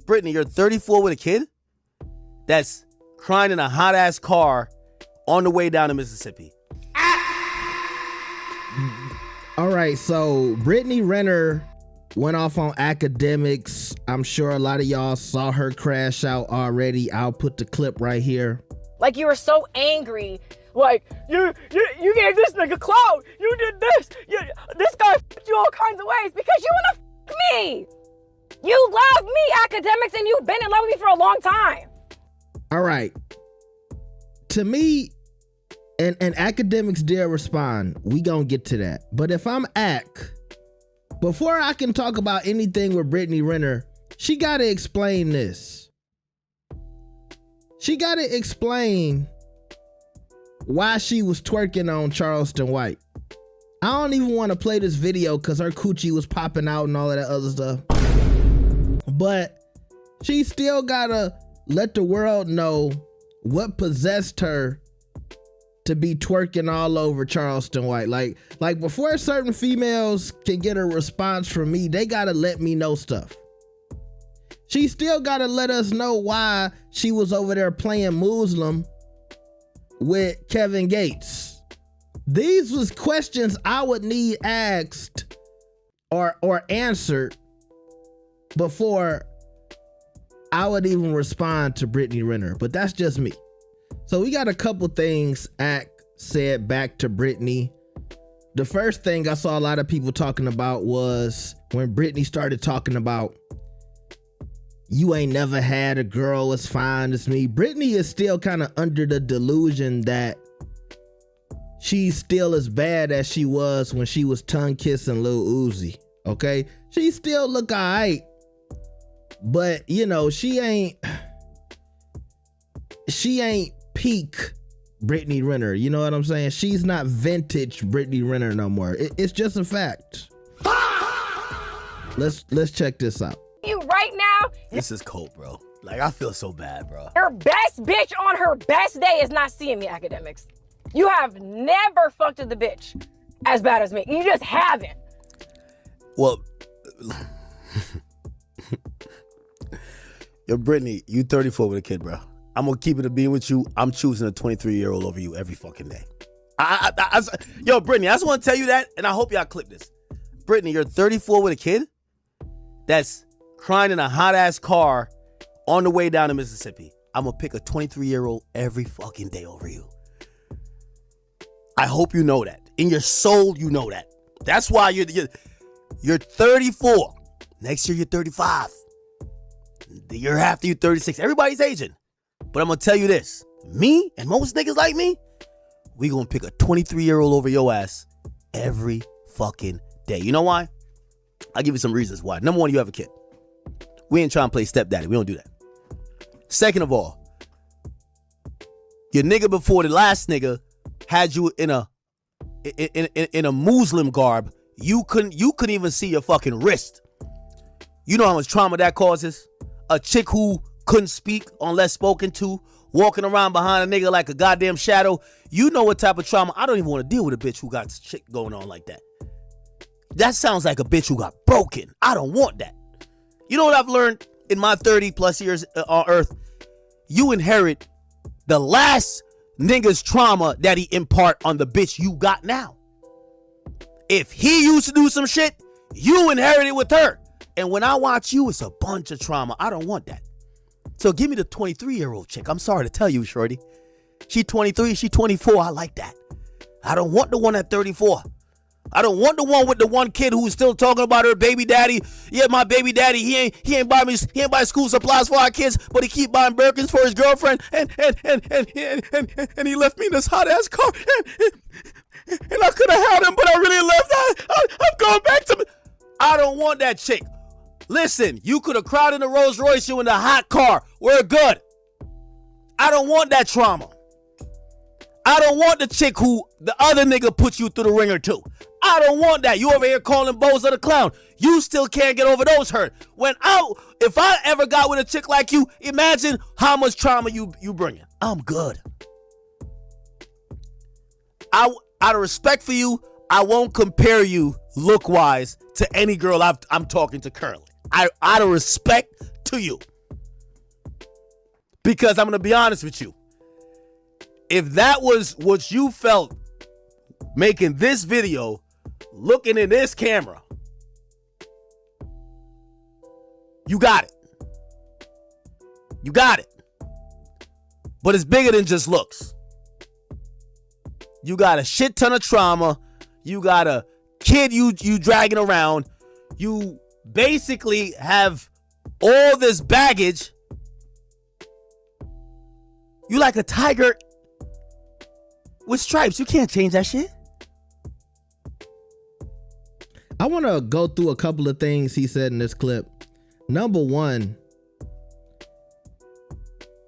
Brittany, you're 34 with a kid that's crying in a hot-ass car on the way down to Mississippi. All right, so Brittany Renner went off on Akademiks. I'm sure a lot of y'all saw her crash out already. I'll put the clip right here. Like, you were so angry. Like, you gave this nigga clout. You did this. This guy f***ed you all kinds of ways because you want to f*** me. You love me, Akademiks, and you've been in love with me for a long time. All right. To me, and Akademiks did respond. We gonna get to that. But if I'm Ak, before I can talk about anything with Brittany Renner, she gotta explain this. She gotta explain why she was twerking on Charleston White. I don't even want to play this video because her coochie was popping out and all of that other stuff. But she still gotta let the world know what possessed her to be twerking all over Charleston White. Like before certain females can get a response from me, they gotta let me know stuff. She still gotta let us know why she was over there playing Muslim with Kevin Gates. These was questions I would need asked or answered before I would even respond to Brittany Renner. But that's just me. So we got a couple things Ak said back to Brittany. The first thing I saw a lot of people talking about was when Brittany started talking about, you ain't never had a girl as fine as me. Brittany is still kind of under the delusion that she's still as bad as she was when she was tongue kissing Lil Uzi. Okay, she still look alright, but you know, she ain't peak Brittany Renner. You know what I'm saying? She's not vintage Brittany Renner no more. It's just a fact. Let's check this out. You right now. This is cold, bro. Like, I feel so bad, bro. Her best bitch on her best day is not seeing me, Akademiks. You have never fucked with the bitch as bad as me. You just haven't. Well, yo, Brittany, you 34 with a kid, bro. I'm gonna keep it a being with you. I'm choosing a 23-year-old over you every fucking day. Yo, Brittany, I just want to tell you that, and I hope y'all clip this. Brittany, you're 34 with a kid that's crying in a hot-ass car on the way down to Mississippi. I'm gonna pick a 23-year-old every fucking day over you. I hope you know that. In your soul, you know that. That's why you're 34. Next year, you're 35. The year after, you're 36. Everybody's aging. But I'm going to tell you this. Me and most niggas like me, we going to pick a 23-year-old over your ass every fucking day. You know why? I'll give you some reasons why. Number one, you have a kid. We ain't trying to play stepdaddy. We don't do that. Second of all, your nigga before the last nigga had you in a Muslim garb. You couldn't even see your fucking wrist. You know how much trauma that causes? A chick who couldn't speak unless spoken to, walking around behind a nigga like a goddamn shadow. You know what type of trauma. I don't even want to deal with a bitch who got shit going on like that. That sounds like a bitch who got broken. I don't want that. You know what I've learned in my 30 plus years on earth? You inherit the last nigga's trauma that he impart on the bitch you got now. If he used to do some shit, you inherit it with her. And when I watch you, it's a bunch of trauma. I don't want that. So give me the 23-year-old chick. I'm sorry to tell you, shorty. She 23, she 24. I like that. I don't want the one at 34. I don't want the one with the one kid who's still talking about her baby daddy. Yeah, my baby daddy, he ain't buy school supplies for our kids, but he keep buying Birkins for his girlfriend, and he left me in this hot ass car, and I could have had him, but I really left. I'm going back to. I don't want that chick. Listen, you could have cried in the Rolls Royce, you in the hot car. We're good. I don't want that trauma. I don't want the chick who the other nigga put you through the ringer too. I don't want that. You over here calling Bozo the clown. You still can't get over those hurt. If I ever got with a chick like you, imagine how much trauma you bringing. I'm good. Out of respect for you, I won't compare you look-wise to any girl I'm talking to currently. Out of respect to you. Because I'm going to be honest with you. If that was what you felt making this video, looking in this camera, you got it. You got it. But it's bigger than just looks. You got a shit ton of trauma. You got a kid you dragging around. You basically have all this baggage. You like a tiger with stripes. You can't change that shit. I want to go through a couple of things he said in this clip. Number one,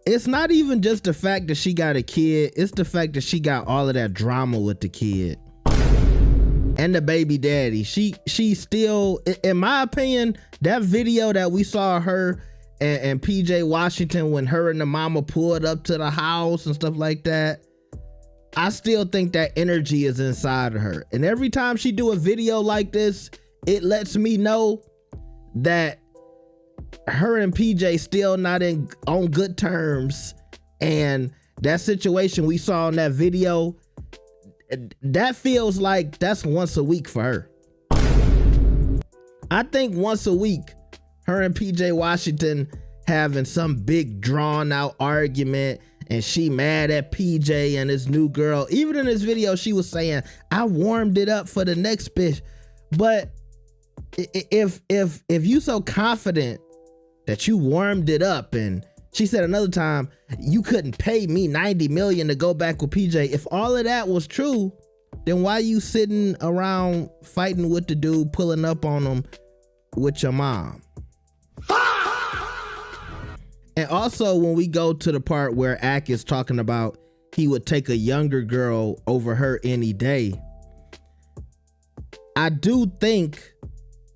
it's not even just the fact that she got a kid. It's the fact that she got all of that drama with the kid and the baby daddy. She still, in my opinion, that video that we saw her and PJ Washington when her and the mama pulled up to the house and stuff like that, I still think that energy is inside of her. And every time she do a video like this, it lets me know that her and PJ still not on good terms. And that situation we saw in that video, that feels like that's once a week for her. I think once a week, her and PJ Washington having some big drawn out argument, and she mad at PJ and his new girl. Even in this video, she was saying, I warmed it up for the next bitch. But if you so confident that you warmed it up, and she said another time, you couldn't pay me $90 million to go back with PJ. If all of that was true, then why you sitting around fighting with the dude, pulling up on him with your mom? And also, when we go to the part where Ak is talking about he would take a younger girl over her any day, I do think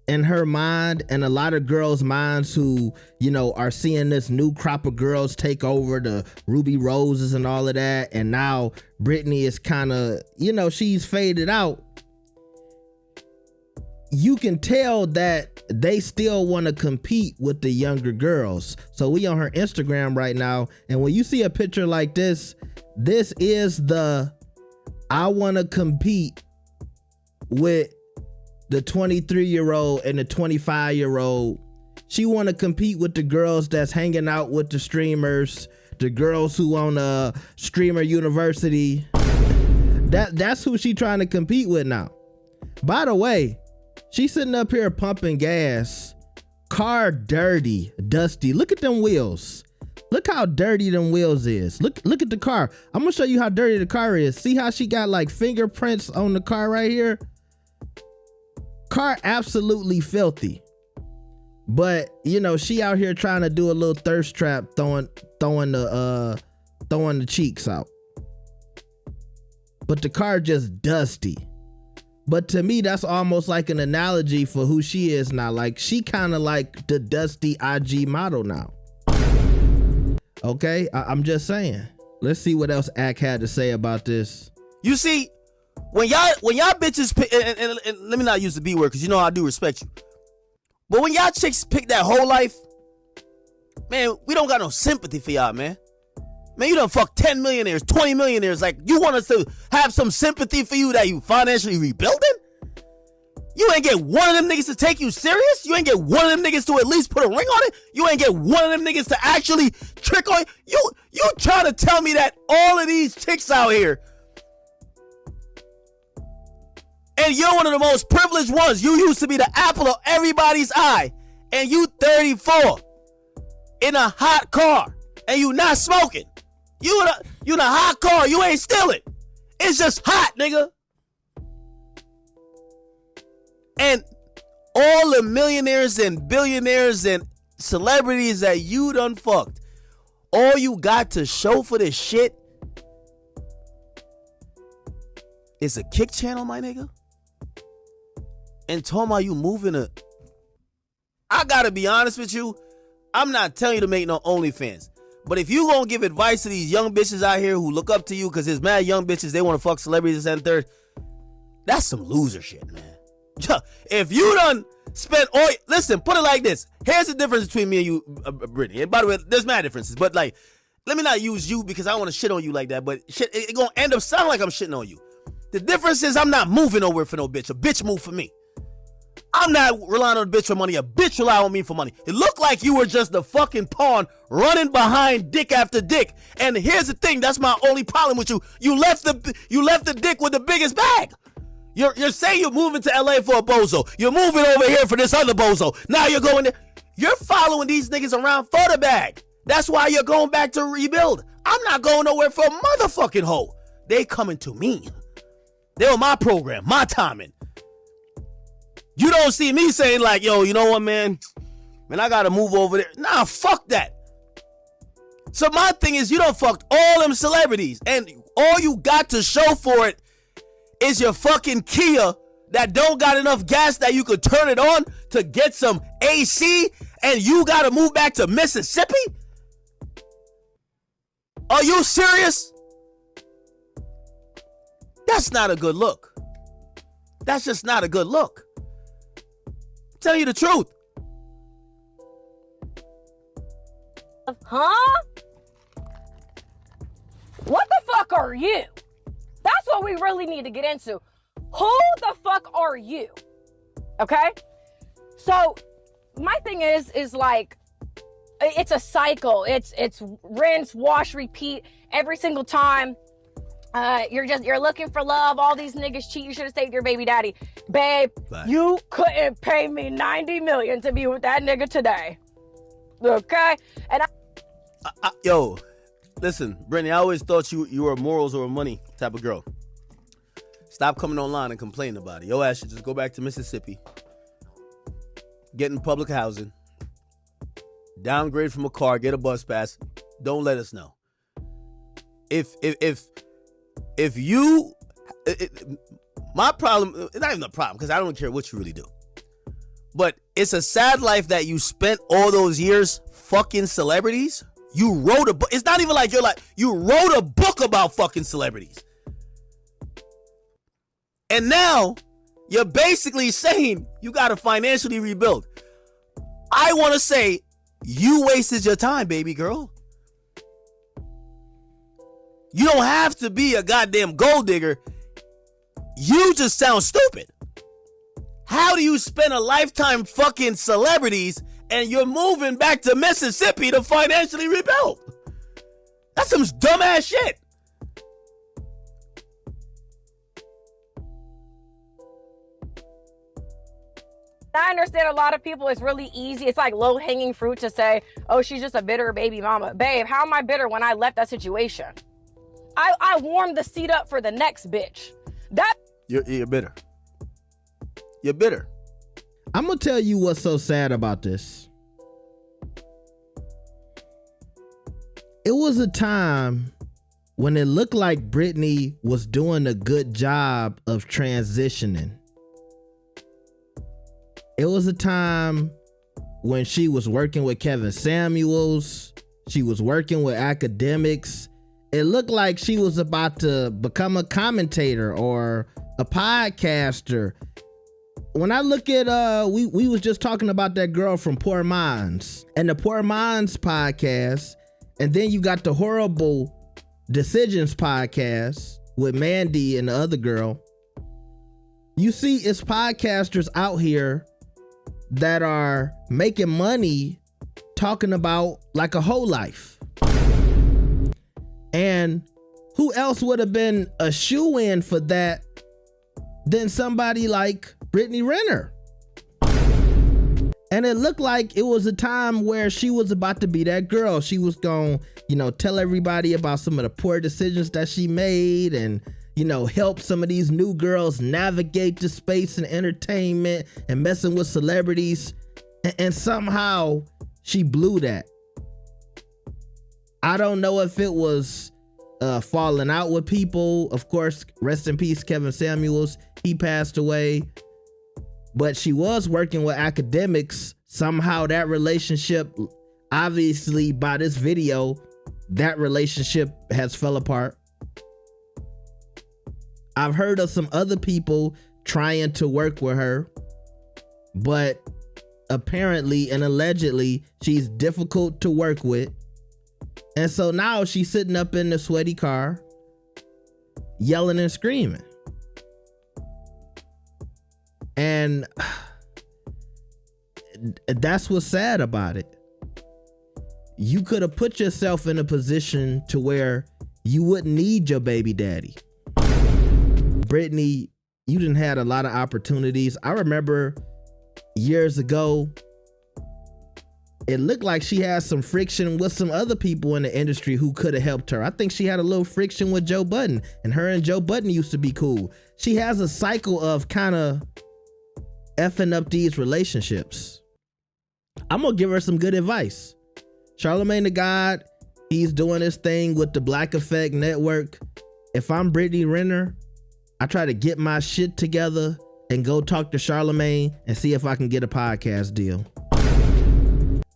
in her mind, and a lot of girls' minds who, you know, are seeing this new crop of girls take over, the Ruby Roses and all of that, and now Brittany is kind of, you know, she's faded out. You can tell that they still want to compete with the younger girls. So we on her Instagram right now, and when you see a picture like this, this is the I want to compete with the 23-year-old and the 25-year-old. She want to compete with the girls that's hanging out with the streamers, the girls who on Streamer University. That's who she trying to compete with now. By the way, she's sitting up here pumping gas. Car dirty, dusty. Look at them wheels. Look how dirty them wheels is. Look at the car. I'm gonna show you how dirty the car is. See how she got like fingerprints on the car right here? Car absolutely filthy. But you know, she out here trying to do a little thirst trap, throwing the cheeks out. But the car just dusty. But to me, that's almost like an analogy for who she is now. Like, she kind of like the dusty IG model now. Okay, I'm just saying. Let's see what else Ak had to say about this. You see, when y'all bitches pick, and let me not use the B word because you know I do respect you. But when y'all chicks pick that whole life, man, we don't got no sympathy for y'all, man. Man, you done fuck 10 millionaires, 20 millionaires. Like, you want us to have some sympathy for you that you financially rebuilding? You ain't get one of them niggas to take you serious? You ain't get one of them niggas to at least put a ring on it? You ain't get one of them niggas to actually trick on you? You trying to tell me that all of these chicks out here, and you're one of the most privileged ones. You used to be the apple of everybody's eye, and you 34 in a hot car, and you not smoking. You in a hot car, you ain't stealing. It's just hot, nigga. And all the millionaires and billionaires and celebrities that you done fucked, all you got to show for this shit is a kick channel, my nigga. And talking about you moving a... I gotta be honest with you, I'm not telling you to make no OnlyFans. But if you gonna give advice to these young bitches out here who look up to you, because there's mad young bitches, they want to fuck celebrities and third, that's some loser shit, man. If you done spent all... Listen, put it like this. Here's the difference between me and you, Brittany. And by the way, there's mad differences. But like, let me not use you because I don't want to shit on you like that, but shit, it gonna end up sounding like I'm shitting on you. The difference is I'm not moving nowhere for no bitch. A bitch move for me. I'm not relying on a bitch for money. A bitch rely on me for money. It looked like you were just the fucking pawn running behind dick after dick. And here's the thing, that's my only problem with you. You left the dick with the biggest bag. You're saying you're moving to LA for a bozo. You're moving over here for this other bozo. Now you're going there. You're following these niggas around for the bag. That's why you're going back to rebuild. I'm not going nowhere for a motherfucking hoe. They coming to me. They on my program, my timing. You don't see me saying like, yo, you know what, man? Man, I gotta move over there. Nah, fuck that. So my thing is, you done fucked all them celebrities, and all you got to show for it is your fucking Kia that don't got enough gas that you could turn it on to get some AC, and you gotta move back to Mississippi? Are you serious? That's not a good look. That's just not a good look. Tell you the truth. Huh? What the fuck are you? That's what we really need to get into. Who the fuck are you? Okay? So my thing is like, it's a cycle. It's rinse, wash, repeat every single time. You're looking for love. All these niggas cheat. You should have saved your baby daddy. Babe, you couldn't pay me $90 million to be with that nigga today. Okay? And yo, listen, Brittany, I always thought you were a morals over money type of girl. Stop coming online and complaining about it. Yo ass should just go back to Mississippi, get in public housing, downgrade from a car, get a bus pass. Don't let us know. If you, my problem, it's not even a problem because I don't care what you really do. But it's a sad life that you spent all those years fucking celebrities. You wrote a book. It's not even like you wrote a book about fucking celebrities. And now you're basically saying you got to financially rebuild. I want to say you wasted your time, baby girl. You don't have to be a goddamn gold digger. You just sound stupid. How do you spend a lifetime fucking celebrities and you're moving back to Mississippi to financially rebuild? That's some dumbass shit. I understand a lot of people, it's really easy. It's like low-hanging fruit to say, oh, she's just a bitter baby mama. Babe, how am I bitter when I left that situation? I warmed the seat up for the next bitch. You're bitter. You're bitter. I'm gonna tell you what's so sad about this. It was a time when it looked like Brittany was doing a good job of transitioning. It was a time when she was working with Kevin Samuels. She was working with Akademiks. It looked like she was about to become a commentator or a podcaster. When I look at, we was just talking about that girl from Poor Minds and the Poor Minds podcast. And then you got the Horrible Decisions podcast with Mandy and the other girl. You see, it's podcasters out here that are making money talking about like a whole life. And who else would have been a shoe-in for that than somebody like Brittany Renner? And it looked like it was a time where she was about to be that girl. She was going to, tell everybody about some of the poor decisions that she made and, help some of these new girls navigate the space and entertainment and messing with celebrities. And somehow she blew that. I don't know if it was falling out with people. Of course, rest in peace, Kevin Samuels. He passed away. But she was working with Akademiks. Somehow that relationship, obviously by this video, that relationship has fell apart. I've heard of some other people trying to work with her, but apparently and allegedly she's difficult to work with. And so now she's sitting up in the sweaty car, yelling and screaming. And that's what's sad about it. You could have put yourself in a position to where you wouldn't need your baby daddy. Brittany, you didn't had a lot of opportunities. I remember years ago, it looked like she had some friction with some other people in the industry who could have helped her. I think she had a little friction with Joe Budden, and her and Joe Budden used to be cool. She has a cycle of kind of effing up these relationships. I'm gonna give her some good advice. Charlemagne the God, he's doing his thing with the Black Effect Network. If I'm Brittany Renner, I try to get my shit together and go talk to Charlemagne and see if I can get a podcast deal.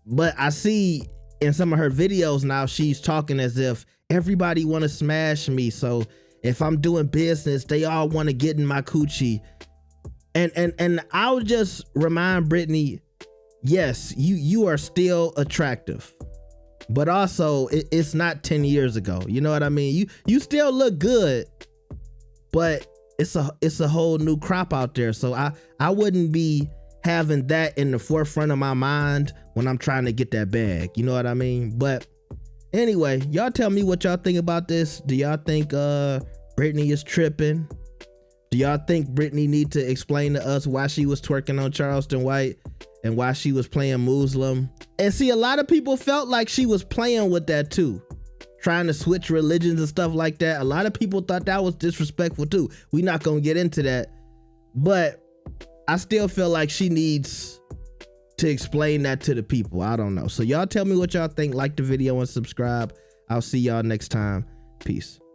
But I see in some of her videos now, she's talking as if everybody want to smash me. So if I'm doing business, they all want to get in my coochie. And I'll just remind Brittany, yes, you are still attractive, but also it's not 10 years ago. You know what I mean? You still look good, but it's a whole new crop out there. So I wouldn't be having that in the forefront of my mind when I'm trying to get that bag. You know what I mean? But anyway, y'all tell me what y'all think about this. Do y'all think Brittany is tripping? Do y'all think Brittany need to explain to us why she was twerking on Charleston White and why she was playing Muslim? And see, a lot of people felt like she was playing with that too, trying to switch religions and stuff like that. A lot of people thought that was disrespectful too. We're not gonna get into that, but I still feel like she needs to explain that to the people. I don't know. So y'all tell me what y'all think. Like the video and subscribe. I'll see y'all next time. Peace.